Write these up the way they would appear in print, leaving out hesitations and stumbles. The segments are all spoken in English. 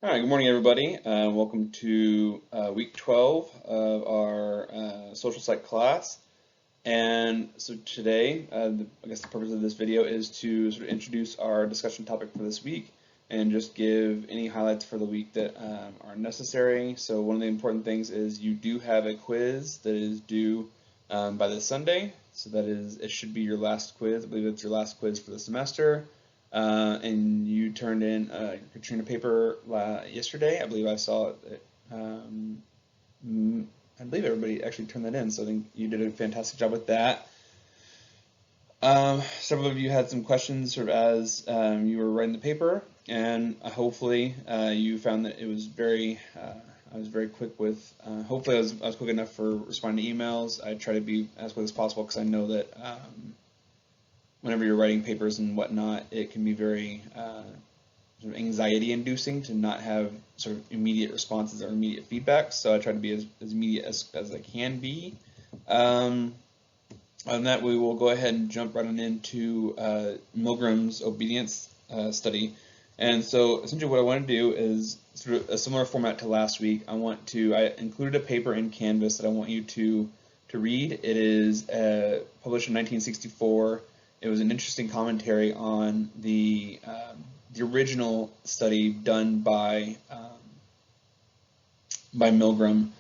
All right, good morning, everybody. Welcome to week 12 of our social psych class. And so today, I guess the purpose of this video is to sort of introduce our discussion topic for this week and just give any highlights for the week that are necessary. So one of the important things is you do have a quiz that is due by this Sunday. So that is, it should be your last quiz. I believe it's your last quiz for the semester. And you turned in your Katrina paper yesterday. I believe I saw it. I believe everybody actually turned that in, so I think you did a fantastic job with that. Several of you had some questions sort of as you were writing the paper, and hopefully you found that it was I was very quick with, hopefully I was quick enough for responding to emails. I try to be as quick as possible because I know that whenever you're writing papers and whatnot, it can be very sort of anxiety-inducing to not have sort of immediate responses or immediate feedback. So I try to be as immediate as I can be. Other than that, we will go ahead and jump right on into Milgram's obedience study. And so essentially what I want to do is sort of a similar format to last week. I included a paper in Canvas that I want you to read. It is published in 1964. It was an interesting commentary on the original study done by Milgram,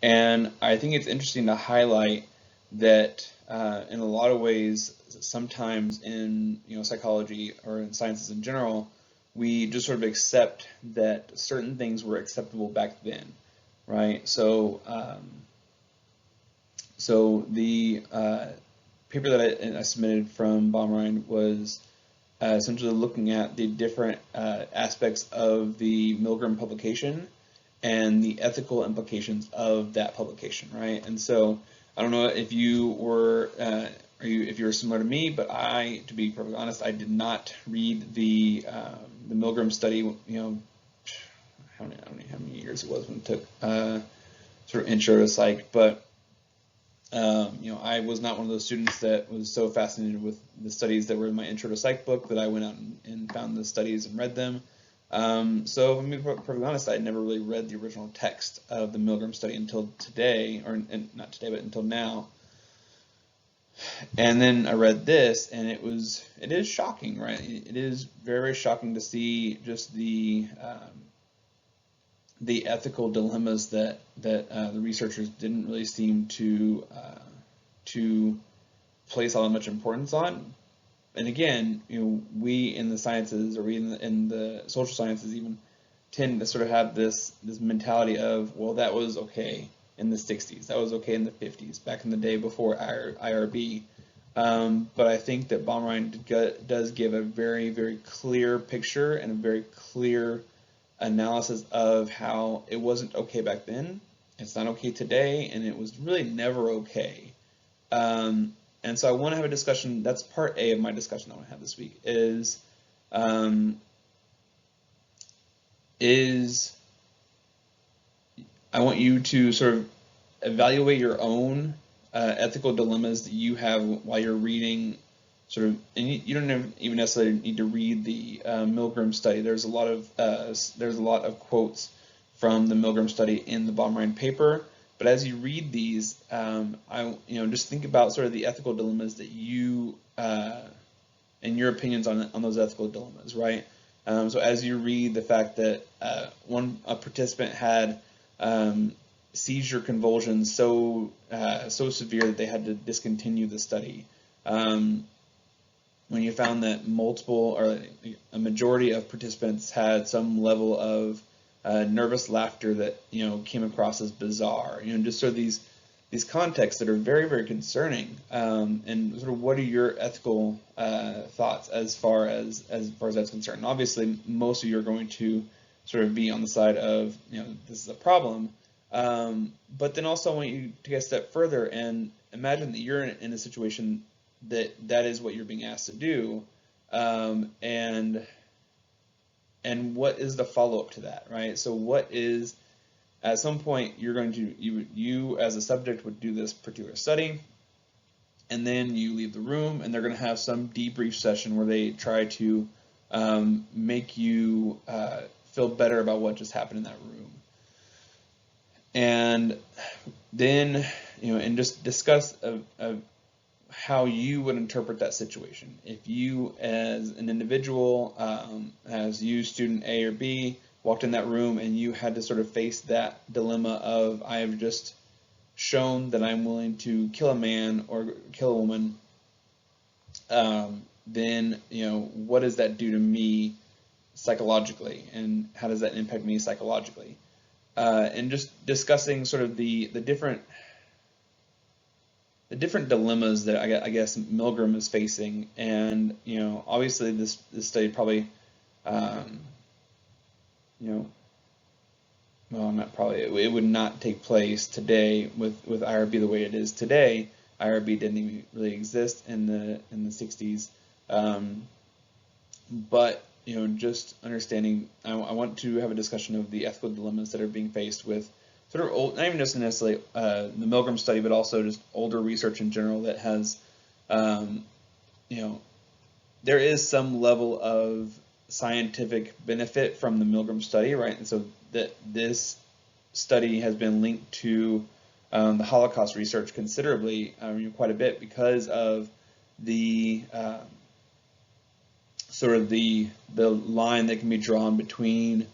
and I think it's interesting to highlight that in a lot of ways, sometimes in psychology or in sciences in general, we just sort of accept that certain things were acceptable back then, right? So the paper that I submitted from Baumrind was essentially looking at the different aspects of the Milgram publication and the ethical implications of that publication, right? And so I don't know if you were if you were similar to me, but to be perfectly honest, I did not read the Milgram study. How many years it was when it took sort of intro to psych, but I was not one of those students that was so fascinated with the studies that were in my Intro to Psych book that I went out and found the studies and read them. So, to be perfectly honest, I had never really read the original text of the Milgram study until today, not today, but until now. And then I read this, and it is shocking, right? It is very, very shocking to see just the ethical dilemmas that the researchers didn't really seem to place all that much importance on. And again, we in the sciences, or we in the social sciences even, tend to sort of have this mentality of, well, that was okay in the 60s, that was okay in the 50s, back in the day before IRB. But I think that Baumrind does give a very, very clear picture and a very clear analysis of how it wasn't okay back then, it's not okay today, and it was really never okay. And so I want to have a discussion. That's part A of my discussion I want to have this week. Is I want you to sort of evaluate your own ethical dilemmas that you have while you're reading. And you don't even necessarily need to read the Milgram study. There's a lot of quotes from the Milgram study in the Baumrind paper. But as you read these, just think about sort of the ethical dilemmas that you and your opinions on those ethical dilemmas, right? So as you read the fact that a participant had seizure convulsions so severe that they had to discontinue the study. When you found that a majority of participants had some level of nervous laughter that came across as bizarre, just sort of these contexts that are very, very concerning, and sort of what are your ethical thoughts as far as that's concerned? And obviously, most of you are going to sort of be on the side of this is a problem, but then also I want you to get a step further and imagine that you're in a situation that is what you're being asked to do, and what is the follow-up to that, right? So what is, at some point, you as a subject would do this particular study, and then you leave the room, and they're going to have some debrief session where they try to make you feel better about what just happened in that room. And then, and just discuss how you would interpret that situation. If you, as an individual, as you, student A or B, walked in that room and you had to sort of face that dilemma of, I have just shown that I'm willing to kill a man or kill a woman, then, what does that do to me psychologically, and how does that impact me psychologically? And just discussing sort of the different dilemmas that I guess Milgram is facing. And obviously this study probably, well, not probably, it would not take place today with IRB the way it is today. IRB didn't even really exist in the 60s, but just understanding, I want to have a discussion of the ethical dilemmas that are being faced with sort of old, not even just necessarily the Milgram study, but also just older research in general that has, there is some level of scientific benefit from the Milgram study, right? And so that this study has been linked to the Holocaust research considerably, quite a bit, because of the sort of the line that can be drawn between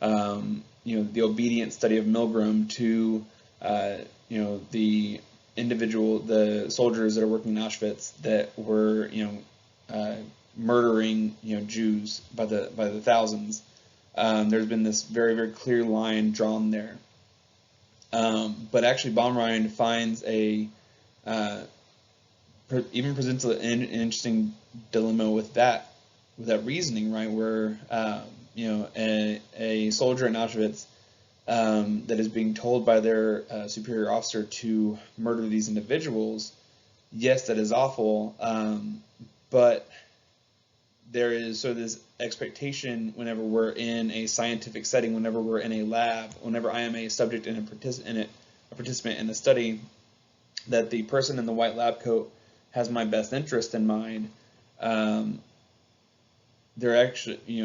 the obedient study of Milgram to the soldiers that are working in Auschwitz that were murdering Jews by the thousands. There's been this very, very clear line drawn there. But actually, Baumrind finds even presents an interesting dilemma with that reasoning, right? Where a soldier in Auschwitz that is being told by their superior officer to murder these individuals. Yes, that is awful, but there is sort of this expectation whenever we're in a scientific setting, whenever we're in a lab, whenever I am a subject and a participant in a study, that the person in the white lab coat has my best interest in mind.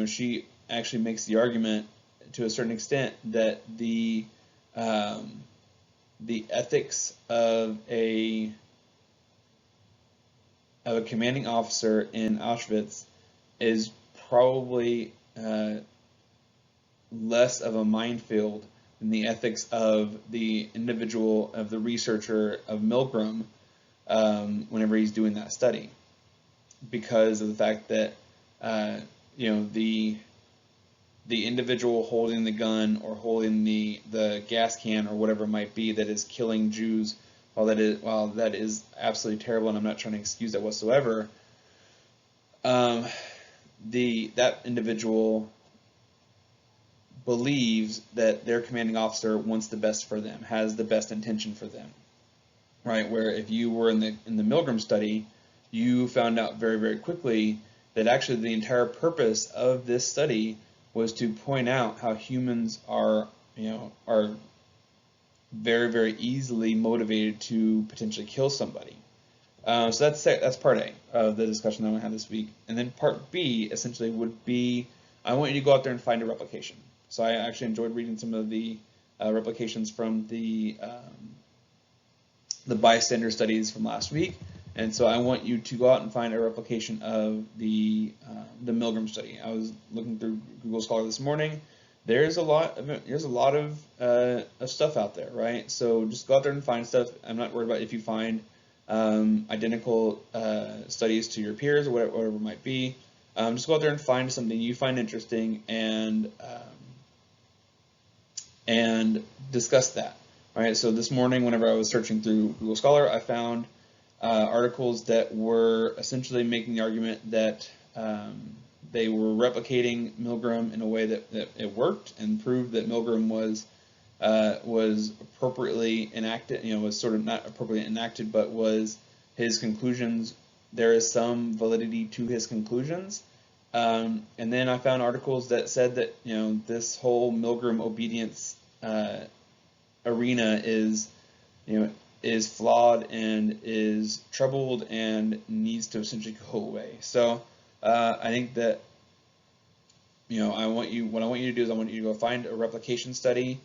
She actually makes the argument to a certain extent that the ethics of a commanding officer in Auschwitz is probably less of a minefield than the ethics of the individual, of the researcher of Milgram, whenever he's doing that study, because of the fact that the individual holding the gun or holding the gas can or whatever it might be that is killing Jews, while that is absolutely terrible, and I'm not trying to excuse that whatsoever, that individual believes that their commanding officer wants the best for them, has the best intention for them, right? Where if you were in the Milgram study, you found out very, very quickly that actually the entire purpose of this study was to point out how humans are very, very easily motivated to potentially kill somebody. So that's part A of the discussion that I'm going to have this week. And then part B essentially would be, I want you to go out there and find a replication. So I actually enjoyed reading some of the replications from the bystander studies from last week. And so I want you to go out and find a replication of the Milgram study. I was looking through Google Scholar this morning. There's a lot of stuff out there, right? So just go out there and find stuff. I'm not worried about if you find identical studies to your peers or whatever it might be. Just go out there and find something you find interesting and discuss that. All right. So this morning, whenever I was searching through Google Scholar, I found articles that were essentially making the argument that they were replicating Milgram in a way that it worked, and proved that Milgram was appropriately enacted, was sort of not appropriately enacted, but was his conclusions. There is some validity to his conclusions. And then I found articles that said that, this whole Milgram obedience arena is flawed and is troubled and needs to essentially go away. So I think that what I want you to do is I want you to go find a replication study,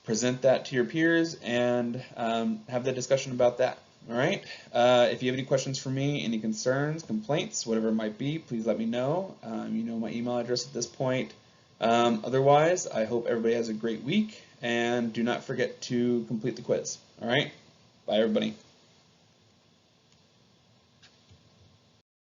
present that to your peers, and have the discussion about that. All right. If you have any questions for me, any concerns, complaints, whatever it might be, please let me know. You know my email address at this point. Otherwise, I hope everybody has a great week, and do not forget to complete the quiz. All right. Bye, everybody.